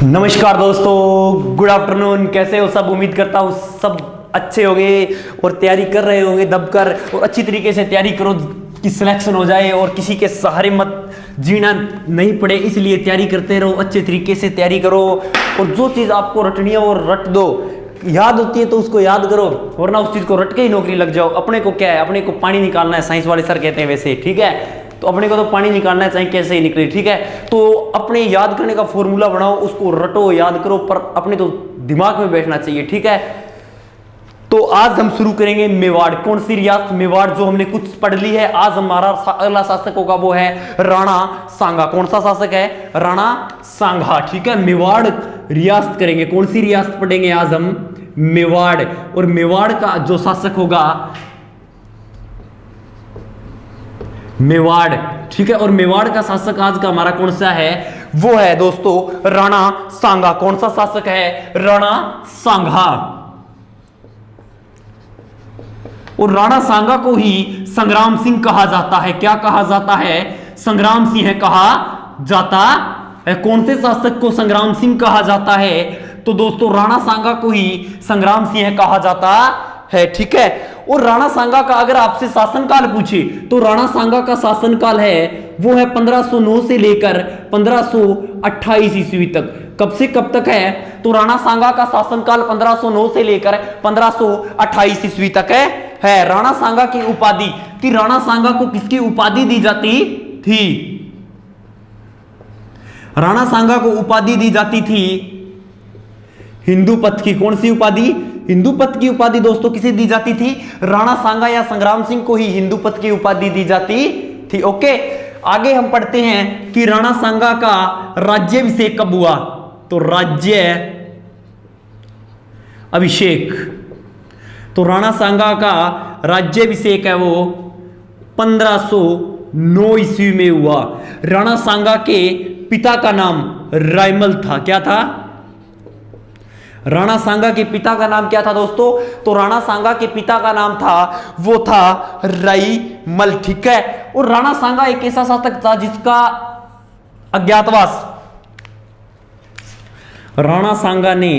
नमस्कार दोस्तों, good afternoon. कैसे हो सब? उम्मीद करता हूँ सब अच्छे होंगे और तैयारी कर रहे होंगे दबकर, और अच्छी तरीके से तैयारी करो कि सिलेक्शन हो जाए और किसी के सहारे मत जीना नहीं पड़े, इसलिए तैयारी करते रहो, अच्छे तरीके से तैयारी करो। और जो चीज़ आपको रटनी है वो रट दो, याद होती है तो उसको याद करो, वरना उस चीज़ को रट के ही नौकरी लग जाओ। अपने को क्या है, अपने को पानी निकालना है, साइंस वाले सर कहते हैं वैसे, ठीक है। तो अपने को तो पानी निकालना है, चाहे कैसे ही निकले, ठीक है। तो अपने याद करने का फॉर्मूला बनाओ, उसको रटो, याद करो, पर अपने तो दिमाग में बैठना चाहिए, ठीक है। तो आज हम शुरू करेंगे मेवाड़। कौन सी रियासत? मेवाड़, जो हमने कुछ पढ़ ली है। आज हमारा अगला शासक होगा वो है राणा सांगा। कौन सा शासक है? राणा सांगा, ठीक है। मेवाड़ रियासत करेंगे। कौन सी रियासत पढ़ेंगे आज हम? मेवाड़। और मेवाड़ का जो शासक होगा मेवाड़, ठीक है। और मेवाड़ का शासक आज का हमारा कौन सा है? वो है दोस्तों राणा सांगा। कौन सा शासक है? राणा सांगा। और राणा सांगा को ही संग्राम सिंह कहा जाता है। क्या कहा जाता है? संग्राम सिंह कहा जाता है। कौन से शासक को संग्राम सिंह कहा जाता है? तो दोस्तों राणा सांगा को ही संग्राम सिंह कहा जाता है, ठीक है। और राणा सांगा का अगर आपसे शासनकाल पूछे तो राणा सांगा का शासनकाल है वो है 1509 से लेकर 1528 ईस्वी तक। कब से कब तक है? तो राणा सांगा का शासनकाल 1509 से लेकर 1528 ईस्वी तक है। राणा सांगा की उपाधि कि राणा सांगा को किसकी उपाधि दी जाती थी? राणा सांगा को उपाधि दी जाती थी हिंदू पथ की। कौन सी उपाधि? हिंदू पथ की उपाधि दोस्तों किसे दी जाती थी? राणा सांगा या संग्राम सिंह को ही हिंदू पथ की उपाधि दी जाती थी। ओके, आगे हम पढ़ते हैं कि राणा सांगा का राज्याभिषेक कब हुआ? तो राज्य अभिषेक, तो राणा सांगा का राज्याभिषेक है वो 1509 ईस्वी में हुआ। राणा सांगा के पिता का नाम रायमल था। क्या था? राणा सांगा के पिता का नाम क्या था दोस्तों? तो राणा सांगा के पिता का नाम था वो था रायमल, ठीक है। और राणा सांगा एक ऐसा शासक था जिसका अज्ञातवास राणा सांगा ने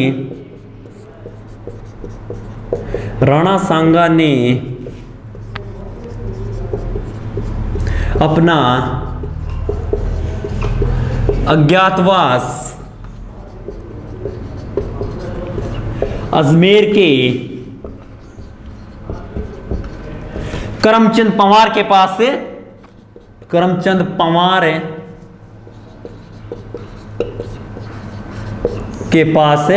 अपना अज्ञातवास अजमेर के करमचंद पंवार के पास से, करमचंद पंवार के पास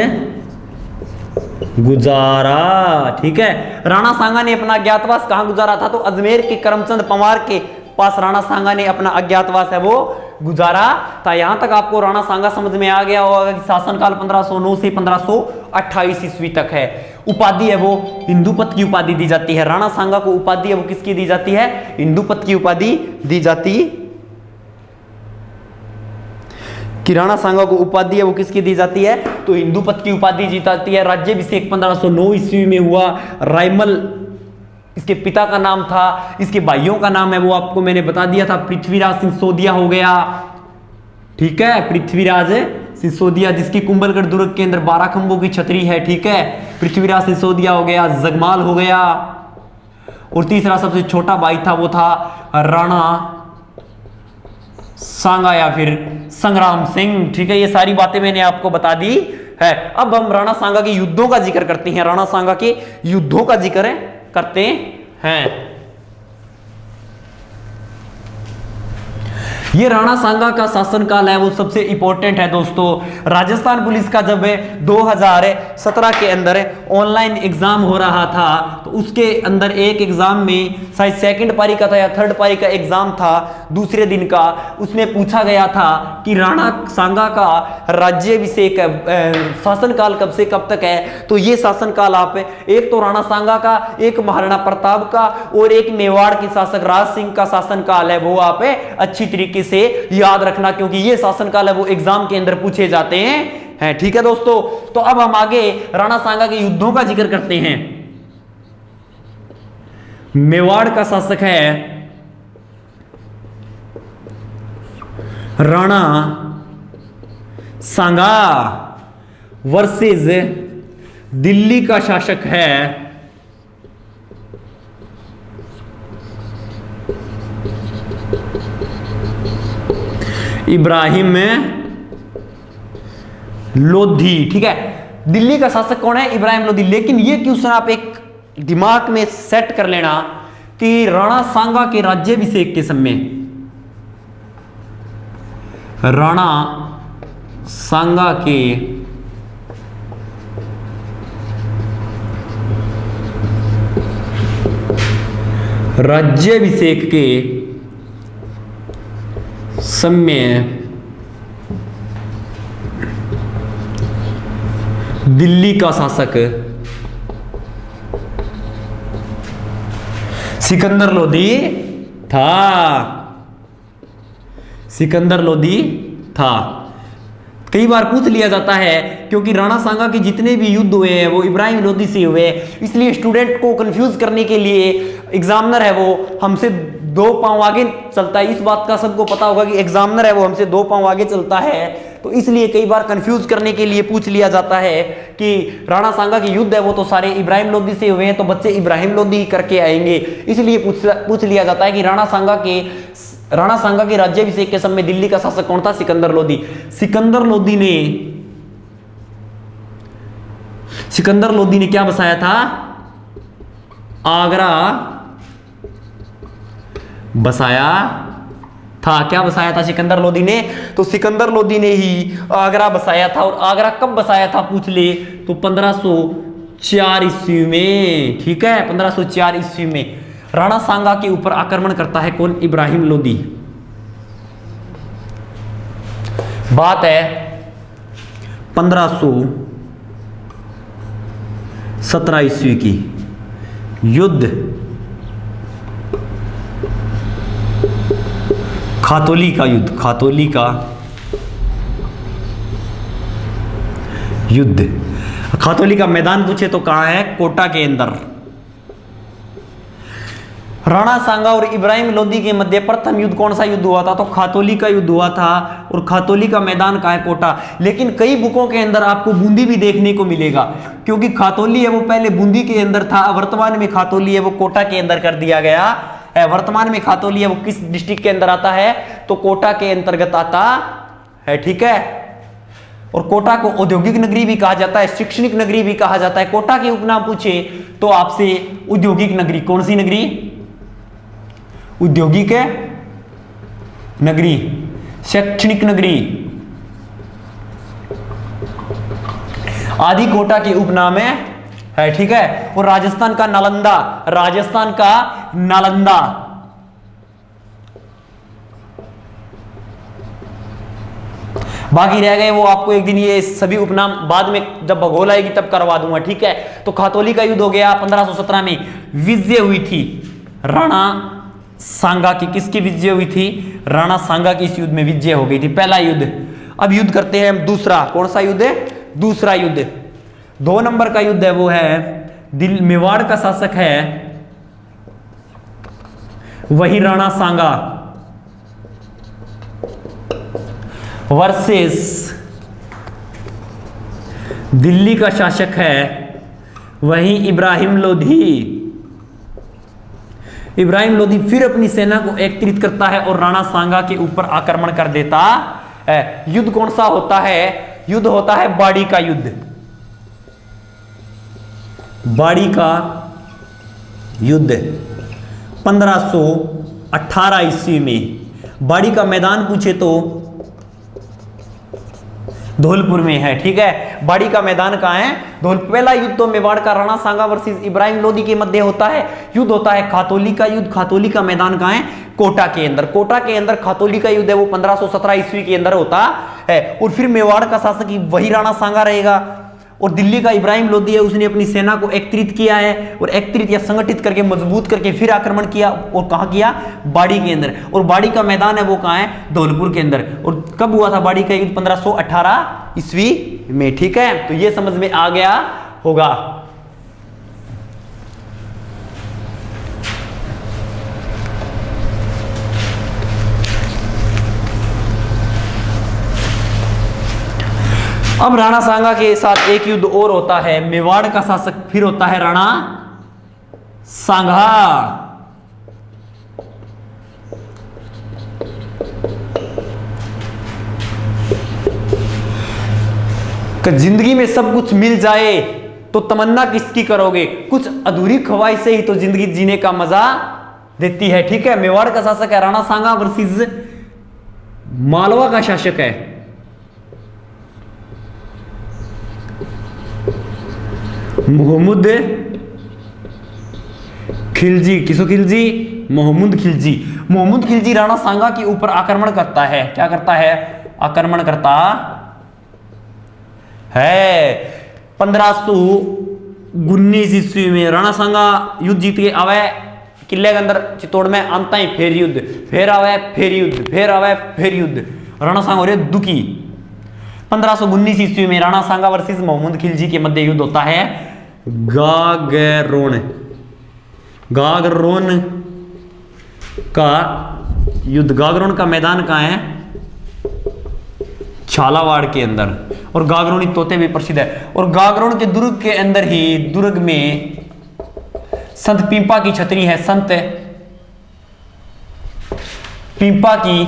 गुजारा, ठीक है। राणा सांगा ने अपना अज्ञातवास कहां गुजारा था? तो अजमेर के करमचंद पंवार के पास राणा सांगा ने अपना अज्ञातवास है वो गुजारा था। यहां तक आपको राणा सांगा समझ में आ गया होगा कि शासनकाल 1509 से 1528 ईस्वी तक है। उपाधि है वो हिंदू पथ की उपाधि दी जाती है। राणा सांगा को उपाधि है वो किसकी दी जाती है? हिंदू पथ की उपाधि दी जाती। कि राणा सांगा को उपाधि है वो किसकी दी जाती है? तो हिंदू पथ की उपाधि दी जाती है। राज्याभिषेक 1509 ईस्वी में हुआ। रायमल इसके पिता का नाम था, इसके भाइयों का नाम है वो आपको मैंने बता दिया था। पृथ्वीराज सिसोदिया हो गया, ठीक है। पृथ्वीराज सिसोदिया जिसकी कुंभलगढ़ दुर्ग के अंदर 12 खंभों की छतरी है, ठीक है। पृथ्वीराज सिसोदिया हो गया, जगमाल हो गया, और तीसरा सबसे छोटा भाई था वो था राणा सांगा या फिर संग्राम सिंह, ठीक है। ये सारी बातें मैंने आपको बता दी है। अब हम राणा सांगा के युद्धों का जिक्र करते हैं। राणा सांगा के युद्धों का जिक्र करते हैं। ये राणा सांगा का शासनकाल है वो सबसे इंपॉर्टेंट है दोस्तों। राजस्थान पुलिस का जब 2017 के अंदर ऑनलाइन एग्जाम हो रहा था तो उसके अंदर एक एग्जाम में शायद सेकंड पारी का था या थर्ड पारी का एग्जाम था दूसरे दिन का, उसमें पूछा गया था कि राणा सांगा का राज्याभिषेक शासनकाल कब से कब तक है? तो ये शासनकाल आप एक तो राणा सांगा का, एक महाराणा प्रताप का और एक मेवाड़ के शासक राज सिंह का शासनकाल है वो आप अच्छी तरीके से याद रखना, क्योंकि ये शासनकाल है वो एग्जाम के अंदर पूछे जाते हैं, ठीक है दोस्तों। तो अब हम आगे राणा सांगा के युद्धों का जिक्र करते हैं। मेवाड़ का शासक है राणा सांगा वर्सेस दिल्ली का शासक है इब्राहिम लोधी। ठीक है, दिल्ली का शासक कौन है? इब्राहिम लोधी। लेकिन ये क्वेश्चन आप एक दिमाग में सेट कर लेना कि राणा सांगा के राज्याभिषेक के समय, राणा सांगा के राज्याभिषेक के समय दिल्ली का शासक सिकंदर लोधी था। सिकंदर लोधी था। कई बार पूछ लिया जाता है क्योंकि राणा सांगा के जितने भी युद्ध हुए हैं वो इब्राहिम लोधी से हुए, इसलिए स्टूडेंट को कंफ्यूज करने के लिए एग्जामिनर है वो हमसे 2 पांव आगे चलता है। इस बात का सबको पता होगा कि एग्जामिनर है वो हमसे 2 पांव आगे चलता है, तो इसलिए कई बार कंफ्यूज करने के लिए पूछ लिया जाता है कि राणा सांगा के युद्ध है वो तो सारे इब्राहिम लोधी से हुए हैं, तो बच्चे इब्राहिम लोधी करके आएंगे। इसलिए पूछ लिया जाता है कि राणा सांगा के राज्याभिषेक के समय दिल्ली का शासक कौन था? सिकंदर लोधी। सिकंदर लोधी ने क्या बसाया था? आगरा बसाया था। क्या बसाया था सिकंदर लोधी ने? तो सिकंदर लोधी ने ही आगरा बसाया था। और आगरा कब बसाया था पूछ ले तो 1504 ईस्वी में। ठीक है, 1504 ईस्वी में राणा सांगा के ऊपर आक्रमण करता है कौन? इब्राहिम लोधी। बात है 1517 ईस्वी की। युद्ध खातौली का युद्ध। खातौली का युद्ध। खातौली का मैदान पूछे तो कहां है? कोटा के अंदर। राणा सांगा और इब्राहिम लोधी के मध्य प्रथम युद्ध कौन सा युद्ध हुआ था? तो खातौली का युद्ध हुआ था। और खातौली का मैदान कहां है? कोटा। लेकिन कई बुकों के अंदर आपको बूंदी भी देखने को मिलेगा, क्योंकि खातौली है वो पहले बूंदी के अंदर था, वर्तमान में खातौली है वो कोटा के अंदर कर दिया गया है। वर्तमान में खातौली है वो किस डिस्ट्रिक्ट के अंदर आता है? तो कोटा के अंतर्गत आता है। ठीक है, और कोटा को औद्योगिक नगरी भी कहा जाता है, शैक्षणिक नगरी भी कहा जाता है। कोटा के उपनाम पूछे तो आपसे औद्योगिक नगरी। कौन सी नगरी? औद्योगिक नगरी, शैक्षणिक नगरी आदि कोटा के उपनाम है। ठीक है, और राजस्थान का नालंदा। राजस्थान का नालंदा। बाकी रह गए वो आपको एक दिन ये सभी उपनाम बाद में जब भूगोल आएगी तब करवा दूंगा। ठीक है, तो खातौली का युद्ध हो गया 1517 में। विजय हुई थी राणा सांगा की। किसकी विजय हुई थी? राणा सांगा की इस युद्ध में विजय हो गई थी। पहला युद्ध। अब युद्ध करते हैं हम दूसरा। कौन सा युद्ध है? दूसरा युद्ध। 2 नंबर का युद्ध है वो है मेवाड़ का शासक है वही राणा सांगा वर्सेस दिल्ली का शासक है वही इब्राहिम लोधी। इब्राहिम लोधी फिर अपनी सेना को एकत्रित करता है और राणा सांगा के ऊपर आक्रमण कर देता है। युद्ध कौन सा होता है? युद्ध होता है बाड़ी का युद्ध। बाड़ी का युद्ध 1518 ईस्वी में। बाड़ी का मैदान पूछे तो धौलपुर में है। ठीक है, बाड़ी का मैदान कहां है? धौलपुर। पहला युद्ध तो मेवाड़ का राणा सांगा वर्सेस इब्राहिम लोधी के मध्य होता है। युद्ध होता है खातौली का युद्ध। खातौली का मैदान कहां है? कोटा के अंदर। कोटा के अंदर खातौली का युद्ध है वो 1517 ईस्वी के अंदर होता है। और फिर मेवाड़ का शासक वही राणा सांगा रहेगा और दिल्ली का इब्राहिम लोधी है, उसने अपनी सेना को एकत्रित किया है और एकत्रित या संगठित करके मजबूत करके फिर आक्रमण किया। और कहां किया? बाड़ी के अंदर। और बाड़ी का मैदान है वो कहां है? धौलपुर के अंदर। और कब हुआ था बाड़ी का युद्ध? 1518 ईस्वी में। ठीक है, तो ये समझ में आ गया होगा। अब राणा सांगा के साथ एक युद्ध और होता है, मेवाड़ का शासक फिर होता है राणा सांगा। जिंदगी में सब कुछ मिल जाए तो तमन्ना किसकी करोगे, कुछ अधूरी ख्वाहिश से ही तो जिंदगी जीने का मजा देती है। ठीक है, मेवाड़ का शासक है राणा सांगा वर्सेस मालवा का शासक है मोहम्मद खिलजी। किसो खिलजी? मोहम्मद खिलजी। मोहम्मद खिलजी राणा सांगा के ऊपर आक्रमण करता है। क्या करता है? आक्रमण करता है। 1519 ईस्वी में राणा सांगा युद्ध जीत के आवे किले के अंदर चित्तौड़ में, आमता ही फिर युद्ध, फिर आवे फिर युद्ध, फिर आवे फिर युद्ध। राणा सांगा हो रहे दुखी। 1519 ईस्वी में राणा सांगा वर्सेस मोहम्मद खिलजी के मध्य युद्ध होता है गागरोन। गागरोन का युद्ध। गागरोन का मैदान कहां है? झालावाड़ के अंदर। और गागरोनी तोते भी प्रसिद्ध है। और गागरोन के दुर्ग के अंदर ही, दुर्ग में संत पीपा की छतरी है। संत पीपा की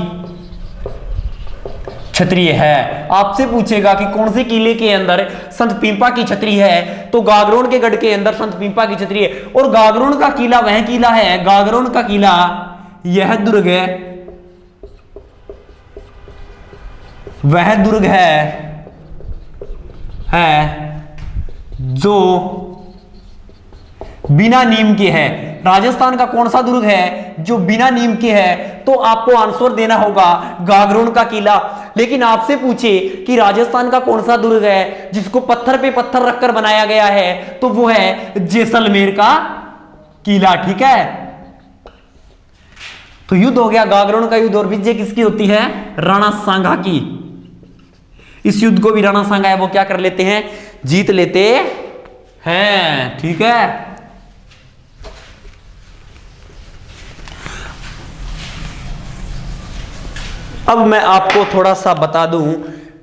छतरी है। आपसे पूछेगा कि कौन से किले के अंदर संत पीपा की छतरी है, तो गागरोन के गढ़ के अंदर संत पीपा की छतरी है। और गागरोन का किला वह किला है, गागरोन का किला यह दुर्ग है, वह दुर्ग है जो बिना नीम के है। राजस्थान का कौन सा दुर्ग है जो बिना नीम के है? तो आपको आंसर देना होगा गागरोन का किला। लेकिन आपसे पूछे कि राजस्थान का कौन सा दुर्ग है जिसको पत्थर पे पत्थर रखकर बनाया गया है, तो वो है जैसलमेर का किला। ठीक है, तो युद्ध हो गया गागरोन का युद्ध। और विजय किसकी होती है? राणा सांगा की। इस युद्ध को भी राणा सांगा है वो क्या कर लेते हैं? जीत लेते हैं। ठीक है, अब मैं आपको थोड़ा सा बता दूं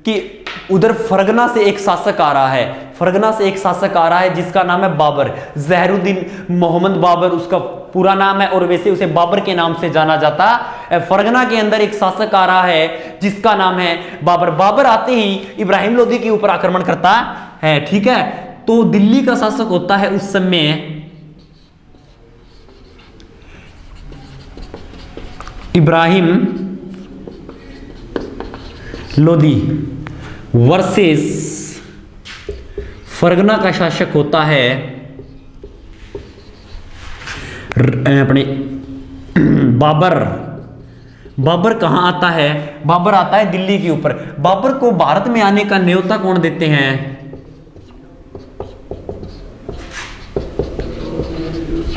कि उधर फरगना से एक शासक आ रहा है। फरगना से एक शासक आ रहा है जिसका नाम है बाबर। जहरुद्दीन मोहम्मद बाबर उसका पूरा नाम है, और वैसे उसे बाबर के नाम से जाना जाता है। फरगना के अंदर एक शासक आ रहा है जिसका नाम है बाबर। बाबर आते ही इब्राहिम लोदी के ऊपर आक्रमण करता है। ठीक है, तो दिल्ली का शासक होता है उस समय इब्राहिम लोदी वर्सेस फरगना का शासक होता है अपने बाबर। बाबर कहां आता है? बाबर आता है दिल्ली के ऊपर। बाबर को भारत में आने का न्योता कौन देते हैं?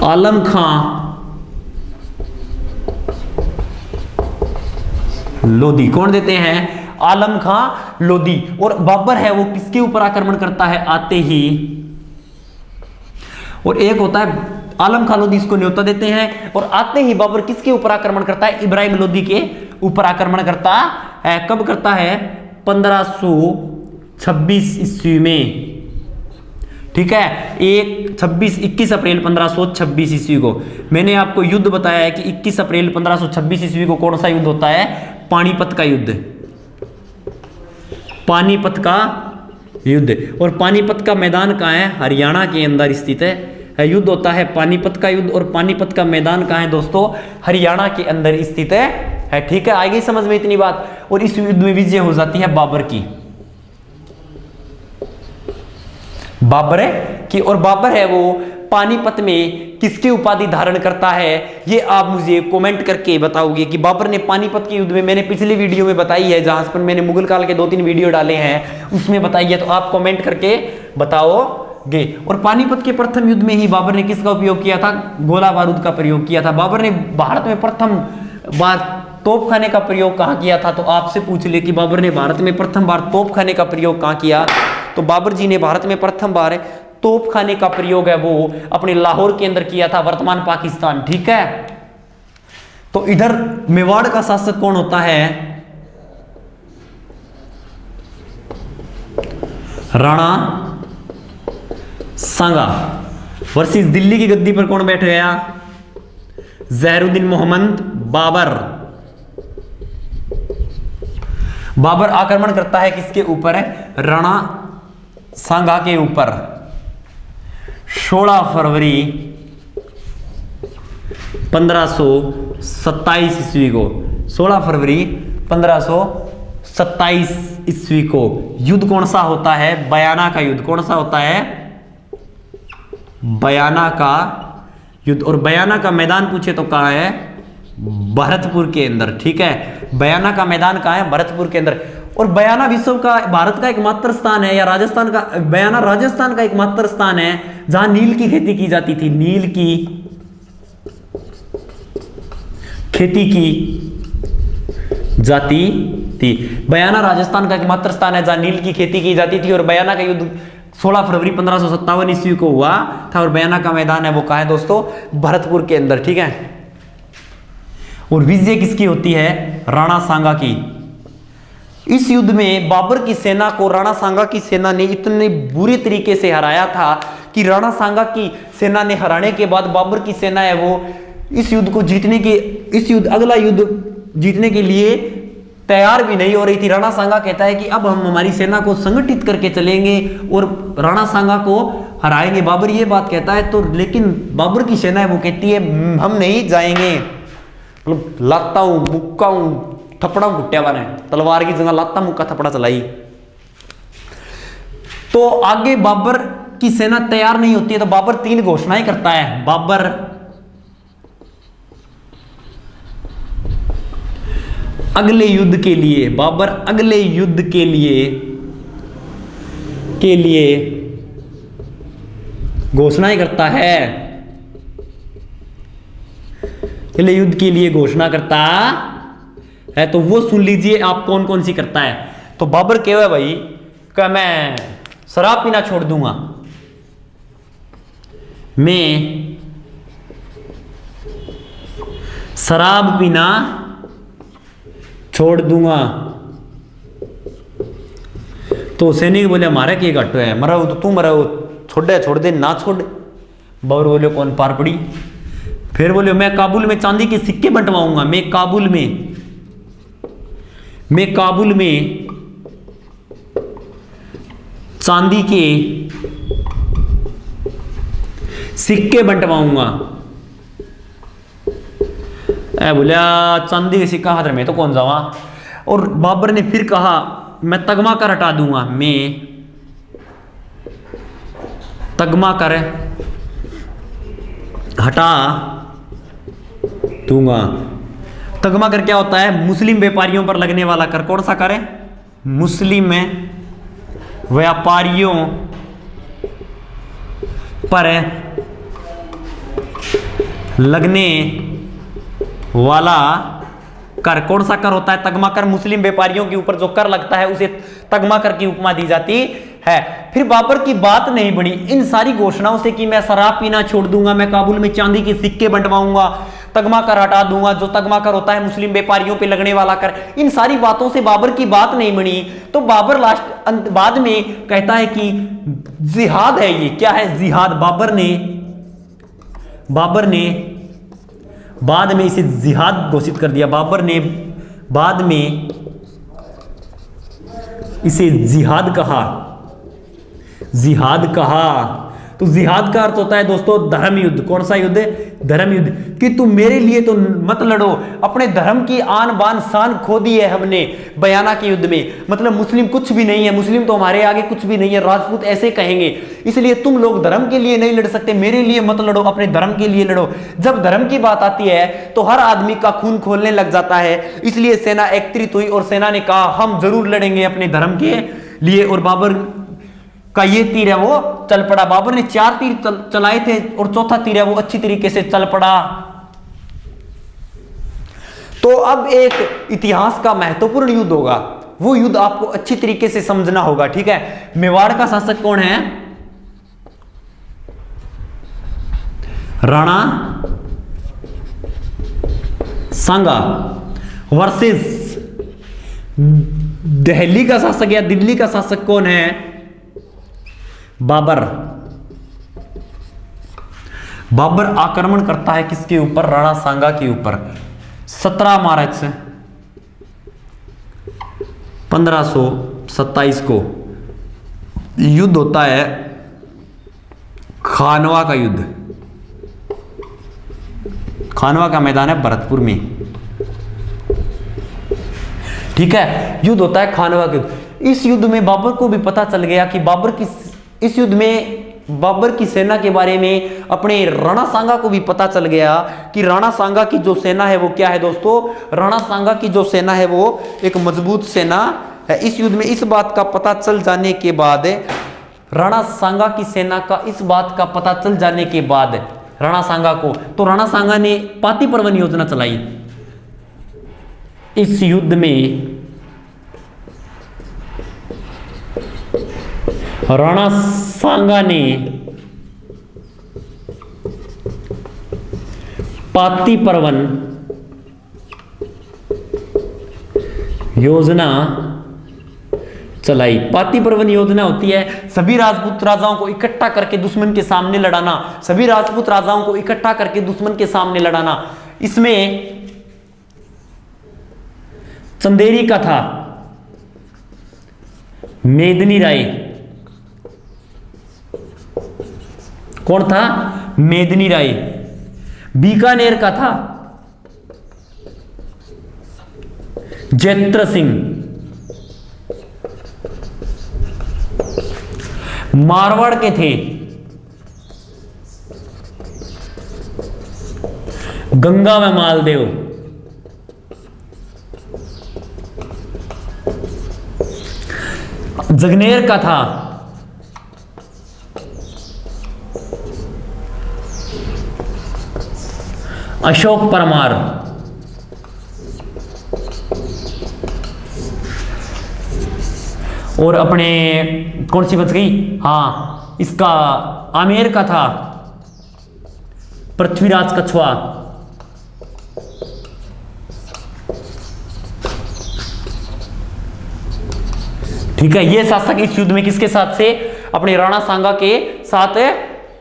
आलम खां लोदी। कौन देते हैं? आलम खां लोदी। और बाबर है वो किसके ऊपर आक्रमण करता है आते ही? और एक होता है आलम खां लोदी, इसको न्योता देते हैं। और आते ही बाबर किसके ऊपर आक्रमण करता है? इब्राहिम लोदी के ऊपर आक्रमण करता है। कब करता है? 1526 ईस्वी में। ठीक है, 21 अप्रैल 1526 ईस्वी को। मैंने आपको युद्ध बताया है कि 21 अप्रैल 1526 ईस्वी को कौन सा युद्ध होता है? पानीपत का युद्ध। पानीपत का युद्ध। और पानीपत का मैदान कहाँ है? हरियाणा के अंदर स्थित है। युद्ध होता है पानीपत का युद्ध। और पानीपत का मैदान कहाँ है दोस्तों? हरियाणा के अंदर स्थित है। ठीक है, आ गई समझ में इतनी बात। और इस युद्ध में विजय हो जाती है बाबर की। बाबर की। और बाबर है वो पानीपत में किसकी उपाधि धारण करता है? ये आप मुझे कमेंट करके बताओगे कि बाबर ने पानीपत के युद्ध में, मैंने पिछली वीडियो में बताई है जहां पर मैंने मुगल काल के 2-3 वीडियो डाले हैं, उसमें बताई है, तो आप कमेंट करके बताओगे। और पानीपत के प्रथम युद्ध में ही बाबर ने किसका उपयोग किया था? गोला बारूद का प्रयोग किया था। बाबर ने भारत में प्रथम बार तोपखाने का प्रयोग कहाँ किया था? तो आपसे पूछ ले कि बाबर ने भारत में प्रथम बार तोपखाने का प्रयोग कहाँ किया? तो बाबर जी ने भारत में प्रथम बार तोपखाने का प्रयोग है वो अपने लाहौर के अंदर किया था, वर्तमान पाकिस्तान। ठीक है, तो इधर मेवाड़ का शासक कौन होता है? राणा सांगा वर्सेस दिल्ली की गद्दी पर कौन बैठ गया? जहरुद्दीन मोहम्मद बाबर। बाबर आक्रमण करता है किसके ऊपर है? राणा सांगा के ऊपर 16 फरवरी 1527 ईस्वी को। 16 फरवरी 1527 ईस्वी को युद्ध कौन सा होता है? बयाना का युद्ध। कौन सा होता है? बयाना का युद्ध। और बयाना का मैदान पूछे तो कहां है? भरतपुर के अंदर। ठीक है, बयाना का मैदान कहां है? भरतपुर के अंदर। और बयाना विश्व का, भारत का एकमात्र स्थान है, या राजस्थान का, बयाना राजस्थान का एकमात्र स्थान है जहां नील की खेती की जाती थी। नील की खेती की जाती थी। बयाना राजस्थान का एकमात्र स्थान है जहां नील की खेती की जाती थी। और बयाना का युद्ध 16 फरवरी 1557 ईस्वी को हुआ था। और बयाना का मैदान है वो कहां है दोस्तों? भरतपुर के अंदर। ठीक है, और विजय किसकी होती है? राणा सांगा की। इस युद्ध में बाबर की सेना को राणा सांगा की सेना ने इतने बुरे तरीके से हराया था कि राणा सांगा की सेना ने हराने के बाद बाबर की सेना है वो इस युद्ध को जीतने के, अगला युद्ध जीतने के लिए तैयार भी नहीं हो रही थी। राणा सांगा कहता है कि अब हम हमारी सेना को संगठित करके चलेंगे और राणा सांगा को हराएंगे। बाबर ये बात कहता है तो, लेकिन बाबर की सेना है वो कहती है हम नहीं जाएंगे। मतलब लाता हूं, मुक्का हूं, थपड़ा घुट्टिया बाने, तलवार की जगह लाता मुक्का थपड़ा चलाई। तो आगे बाबर की सेना तैयार नहीं होती है तो बाबर 3 घोषणाएं करता है। बाबर अगले युद्ध के लिए, बाबर अगले युद्ध के लिए घोषणाएं करता है। अगले युद्ध के लिए घोषणा करता है, तो वो सुन लीजिए आप कौन कौन सी करता है। तो बाबर कह है भाई कि मैं शराब पीना छोड़ दूंगा, मैं शराब पीना छोड़ दूंगा। तो सैनिक बोले हमारा क्या घटो है, मरा हो तो तू मरा हो, छोड़ दे ना छोड़। बाबर बोले कौन पार पड़ी। फिर बोले मैं काबुल में चांदी के सिक्के बंटवाऊंगा, मैं काबुल में चांदी के सिक्के बंटवाऊंगा। बोलिया चांदी के सिक्का हाथ में तो कौन जावा। और बाबर ने फिर कहा मैं तगमा कर हटा दूंगा, मैं तगमा कर हटा दूंगा। तगमा कर क्या होता है? मुस्लिम व्यापारियों पर लगने वाला कर। कौन सा कर है? मुस्लिम व्यापारियों पर लगने वाला कर। कौन सा कर होता है? तगमा कर। मुस्लिम व्यापारियों के ऊपर जो कर लगता है उसे तगमा कर की उपमा दी जाती है। फिर बाबर की बात नहीं बनी इन सारी घोषणाओं से कि मैं शराब पीना छोड़ दूंगा, मैं काबुल में चांदी के सिक्के बंटवाऊंगा, तगमा कर हटा दूंगा, जो तगमा कर होता है मुस्लिम व्यापारियों पे लगने वाला कर। इन सारी बातों से बाबर की बात नहीं बनी तो बाबर बाद में कहता है कि जिहाद है। ये क्या है? जिहाद। बाबर ने बाद में इसे जिहाद घोषित कर दिया। बाबर ने बाद में इसे जिहाद कहा। तो जिहाद का अर्थ होता है दोस्तों धर्म युद्ध। कौन सा युद्ध? धर्म युद्ध। कि तुम मेरे लिए तो मत लड़ो, अपने धर्म की आन बान शान खो दी है हमने बयाना के युद्ध में। मतलब मुस्लिम कुछ भी नहीं है, मुस्लिम तो हमारे आगे कुछ भी नहीं है, राजपूत ऐसे कहेंगे। इसलिए तुम लोग धर्म के लिए नहीं लड़ सकते, मेरे लिए मत लड़ो, अपने धर्म के लिए लड़ो। जब धर्म की बात आती है तो हर आदमी का खून खोलने लग जाता है। इसलिए सेना एकत्रित हुई और सेना ने कहा हम जरूर लड़ेंगे अपने धर्म के लिए। और बाबर का ये तीर है वो चल पड़ा। बाबर ने 4 तीर चलाए थे और चौथा तीर है वो अच्छी तरीके से चल पड़ा। तो अब एक इतिहास का महत्वपूर्ण युद्ध होगा, वो युद्ध आपको अच्छी तरीके से समझना होगा। ठीक है, मेवाड़ का शासक कौन है? राणा सांगा वर्सेस दिल्ली का शासक या दिल्ली का शासक कौन है? बाबर। बाबर आक्रमण करता है किसके ऊपर? राणा सांगा के ऊपर। 17 मार्च 1527 को युद्ध होता है, खानवा का युद्ध। खानवा का मैदान है भरतपुर में, ठीक है। युद्ध होता है खानवा के युद्ध। इस युद्ध में बाबर को भी पता चल गया कि इस युद्ध में बाबर की सेना के बारे में अपने राणा सांगा को भी पता चल गया कि राणा सांगा की जो सेना है वो क्या है दोस्तों? राणा सांगा की जो सेना है वो एक मजबूत सेना है। इस युद्ध में इस बात का पता चल जाने के बाद, राणा सांगा की सेना का इस बात का पता चल जाने के बाद राणा सांगा को, तो राणा सांगा ने पातिपर्वन योजना चलाई। इस युद्ध में राणा सांगा ने पातिपर्वन योजना चलाई। पातिपर्वन योजना होती है सभी राजपूत राजाओं को इकट्ठा करके दुश्मन के सामने लड़ाना, सभी राजपूत राजाओं को इकट्ठा करके दुश्मन के सामने लड़ाना। इसमें चंदेरी का था मेदिनी राय। कौन था? मेदिनी राय। बीकानेर का था जैत्र सिंह। मारवाड़ के थे गंगा में मालदेव। जगनेर का था अशोक परमार। और अपने कौन सी बच गई? हाँ, इसका आमेर का था पृथ्वीराज कछुआ। ठीक है, ये शासक इस युद्ध में किसके साथ से? अपने राणा सांगा के साथ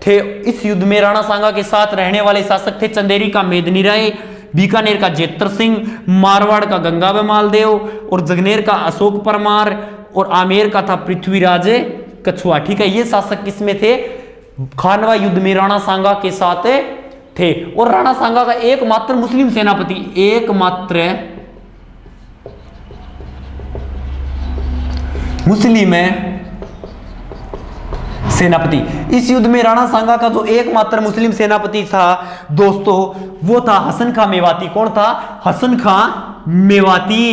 थे। इस युद्ध में राणा सांगा के साथ रहने वाले शासक थे चंदेरी का मेदिनी राय, बीकानेर का जैत्र सिंह, मारवाड़ का गंगा मालदेव और जगनेर का अशोक परमार और आमेर का था पृथ्वीराज कछुआ। ठीक है, ये शासक किसमें थे? खानवा युद्ध में राणा सांगा के साथ थे। और राणा सांगा का एकमात्र मुस्लिम सेनापति, एकमात्र मुस्लिम सेनापति। इस युद्ध में राणा सांगा का जो एकमात्र मुस्लिम सेनापति था दोस्तों, वो था हसन खां मेवाती। कौन था? हसन खां मेवाती।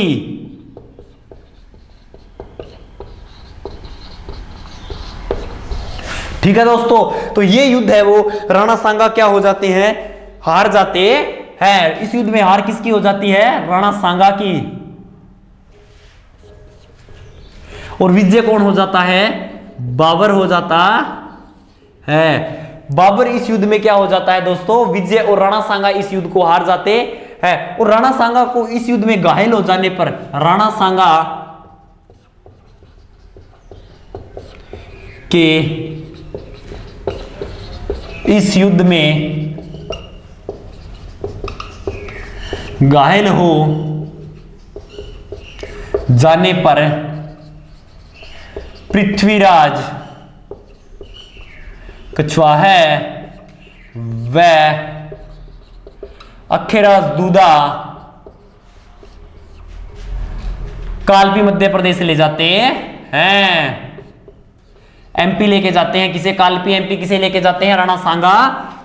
ठीक है दोस्तों, तो ये युद्ध है वो राणा सांगा क्या हो जाते हैं? हार जाते हैं। इस युद्ध में हार किसकी हो जाती है? राणा सांगा की। और विजय कौन हो जाता है? बाबर हो जाता है। बाबर इस युद्ध में क्या हो जाता है दोस्तों? विजय। और राणा सांगा इस युद्ध को हार जाते हैं। और राणा सांगा को इस युद्ध में घायल हो जाने पर राणा सांगा के इस युद्ध में घायल हो जाने पर पृथ्वीराज कछुआ है वह अखेराज दूदा कालपी मध्य प्रदेश ले जाते हैं। एमपी लेके जाते हैं। किसे? कालपी एमपी। किसे लेके जाते हैं? राणा सांगा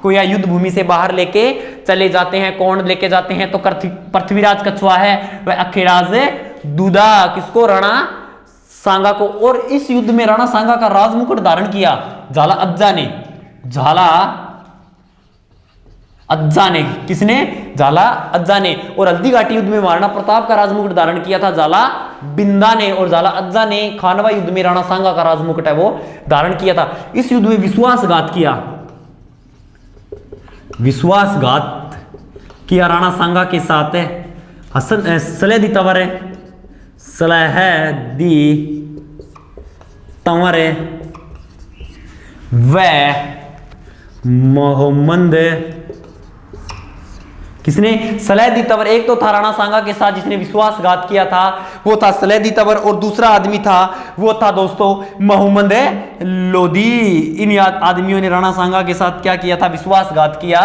को या युद्ध भूमि से बाहर लेके चले जाते हैं। कौन लेके जाते हैं? तो पृथ्वीराज कछुआ है वह अखेराज दूदा किसको? राणा सांगा को। और इस युद्ध में राणा सांगा का राजमुकुट धारण किया झाला अज्जा ने। झाला अज्जा ने। किसने? झाला अज्जा ने। और हल्दी घाटी युद्ध में महाराणा प्रताप का राजमुकुट धारण किया था झाला बिंदा ने। और झाला अज्जा ने खानवा युद्ध में राणा सांगा का राजमुकुट है वो धारण किया था। इस युद्ध में विश्वासघात किया, विश्वासघात किया राणा सांगा के साथ हसन सलेदी तवर सलाहदी तंवर व मोहम्मद, किसने? सलाहदी तंवर। एक तो था राणा सांगा के साथ जिसने विश्वासघात किया था, वो था सलाहदी तंवर, और दूसरा आदमी था, वो था दोस्तों मोहम्मद लोदी। इन आदमियों ने राणा सांगा के साथ क्या किया था? विश्वासघात किया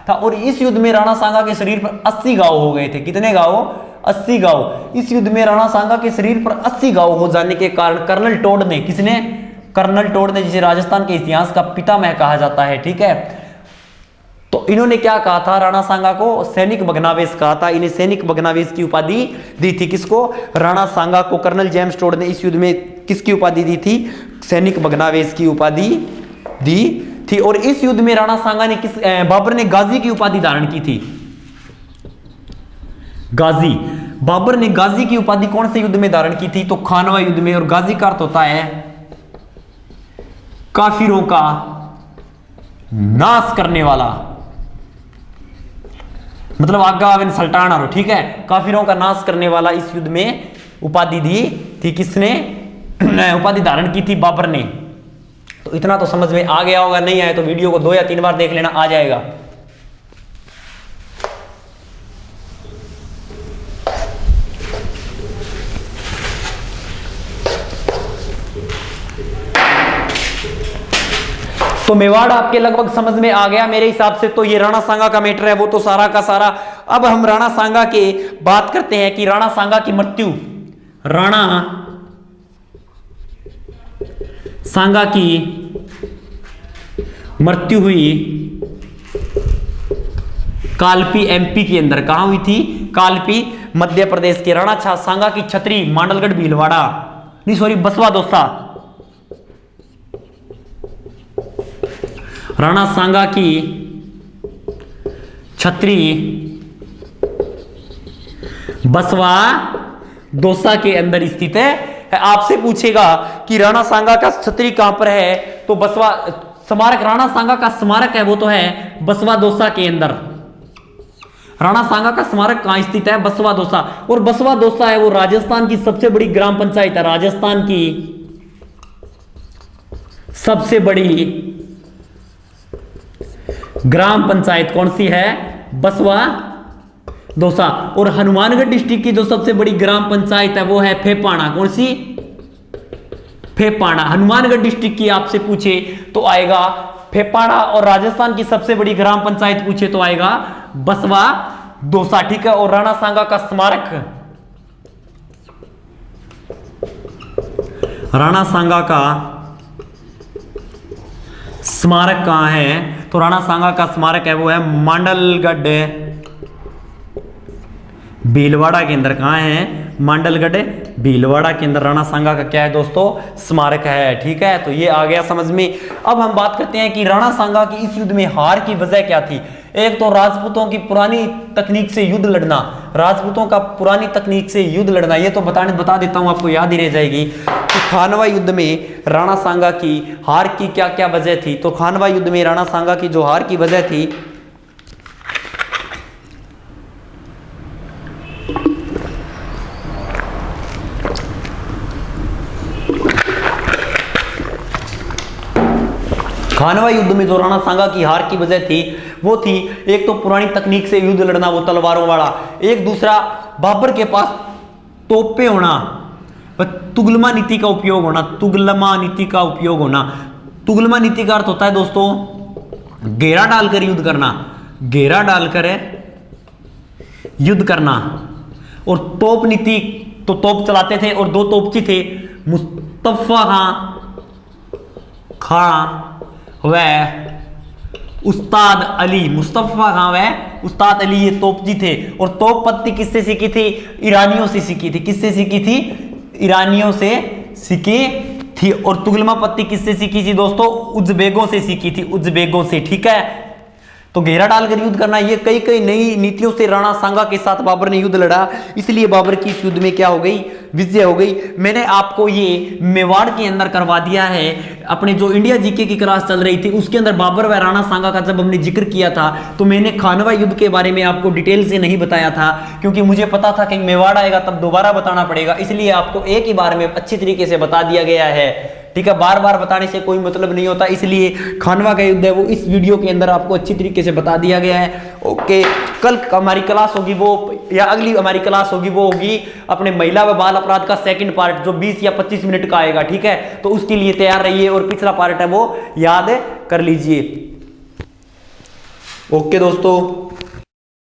था। और इस युद्ध में राणा सांगा के शरीर पर 80 घाव हो गए थे। कितने घाव? 80 घाव। इस युद्ध में राणा सांगा के शरीर पर 80 घाव हो जाने के कारण कर्नल टोड ने, किसने? कर्नल टोड ने, जिसे राजस्थान के इतिहास का पितामह कहा जाता है, ठीक है। तो इन्होंने क्या कहा था? राणा सांगा को सैनिक भग्नावेश कहा था। इन्हें सैनिक भग्नावेश की उपाधि दी थी। किसको? राणा सांगा को कर्नल जेम्स टोड ने इस युद्ध में किसकी उपाधि दी थी? सैनिक भग्नावेश की उपाधि दी थी। और इस युद्ध में राणा सांगा ने बाबर ने गाजी की उपाधि धारण की थी। गाजी, बाबर ने गाजी की उपाधि कौन से युद्ध में धारण की थी? तो खानवा युद्ध में। और गाजी का अर्थ होता है काफिरों का नाश करने वाला, मतलब आज्ञा सल्टाना रो, ठीक है। काफिरों का नाश करने वाला इस युद्ध में उपाधि दी थी। किसने उपाधि धारण की थी? बाबर ने। तो इतना तो समझ में आ गया होगा, नहीं आया तो वीडियो को 2 या 3 बार देख लेना, आ जाएगा। तो मेवाड़ आपके लगभग समझ में आ गया मेरे हिसाब से। तो ये राणा सांगा का मैटर है, वो तो सारा का सारा। अब हम राणा सांगा के बात करते हैं कि राणा सांगा की मृत्यु, राणा सांगा की मृत्यु हुई कालपी एमपी के अंदर। कहां हुई थी? कालपी मध्य प्रदेश के। राणा सांगा की छतरी मांडलगढ़ भीलवाड़ा, नहीं सॉरी बसवा दौसा। राणा सांगा की छतरी बसवा दौसा के अंदर स्थित है। आपसे पूछेगा कि राणा सांगा का छतरी कहां पर है? तो बसवा स्मारक, राणा सांगा का स्मारक है वो तो है बसवा दौसा के अंदर। राणा सांगा का स्मारक कहां स्थित है? बसवा दौसा। और बसवा दौसा है वो राजस्थान की सबसे बड़ी ग्राम पंचायत है। राजस्थान की सबसे बड़ी ग्राम पंचायत कौन सी है? बसवा दौसा। और हनुमानगढ़ डिस्ट्रिक्ट की जो सबसे बड़ी ग्राम पंचायत है वो है फेपाणा। कौन सी? फेपाणा। हनुमानगढ़ डिस्ट्रिक्ट की आपसे पूछे तो आएगा फेपाणा, और राजस्थान की सबसे बड़ी ग्राम पंचायत पूछे तो आएगा बसवा दौसा, ठीक है। और राणा सांगा का स्मारक, राणा सांगा का स्मारक कहां है? तो राणा सांगा का स्मारक है वो है मांडलगढ़ भीलवाड़ा के अंदर। कहां है? मांडलगढ़ भीलवाड़ा के अंदर राणा सांगा का क्या है दोस्तों? स्मारक है, ठीक है। तो ये आ गया समझ में। अब हम बात करते हैं कि राणा सांगा की इस युद्ध में हार की वजह क्या थी। एक तो राजपूतों की पुरानी तकनीक से युद्ध लड़ना, राजपूतों का पुरानी तकनीक से युद्ध लड़ना। ये तो बता देता हूं, आपको याद ही रह जाएगी कि खानवा युद्ध में राणा सांगा की हार की क्या क्या वजह थी। तो खानवा युद्ध में राणा सांगा की जो हार की वजह थी, खानवा युद्ध में जो राणा सांगा की हार की वजह थी वो थी एक तो पुरानी तकनीक से युद्ध लड़ना, वो तलवारों वाला। एक दूसरा बाबर के पास तोपें होना, तुगलमा नीति का उपयोग होना। तुगलमा नीति का उपयोग होना, तुगलमा नीति का अर्थ होता है दोस्तों घेरा डालकर युद्ध करना, घेरा डालकर युद्ध करना। और तोप नीति, तो तोप चलाते थे और 2 तोपची थे, मुस्तफा खां व उस्ताद अली। मुस्तफा खां व उस्ताद अली ये तोपजी थे। और तोप पत्ती किससे सीखी थी? ईरानियों से सीखी थी। किससे सीखी थी? ईरानियों से सीखी थी। और तुगलमा पत्ती किससे सीखी थी दोस्तों? उज्बेगों से सीखी थी, उज्बेगों से, ठीक है। तो घेरा डालकर युद्ध करना, ये कई कई नई नीतियों से राणा सांगा के साथ बाबर ने युद्ध लड़ा, इसलिए बाबर की इस युद्ध में क्या हो गई, विजय हो गई। मैंने आपको ये मेवाड़ के अंदर करवा दिया है, अपने जो इंडिया जीके की क्लास चल रही थी उसके अंदर बाबर व राणा सांगा का जब हमने जिक्र किया था तो मैंने खानवा युद्ध के बारे में आपको डिटेल से नहीं बताया था, क्योंकि मुझे पता था कि मेवाड़ आएगा तब दोबारा बताना पड़ेगा, इसलिए आपको एक ही बार में अच्छी तरीके से बता दिया गया है, ठीक है। बार बार बताने से कोई मतलब नहीं होता, इसलिए खानवा का युद्ध है वो इस वीडियो के अंदर आपको अच्छी तरीके से बता दिया गया है। ओके, कल हमारी क्लास होगी वो, या अगली हमारी क्लास होगी वो होगी अपने महिला व बाल अपराध का सेकंड पार्ट, जो 20 या 25 मिनट का आएगा, ठीक है। तो उसके लिए तैयार रहिए और पिछला पार्ट है वो याद कर लीजिए। ओके दोस्तों।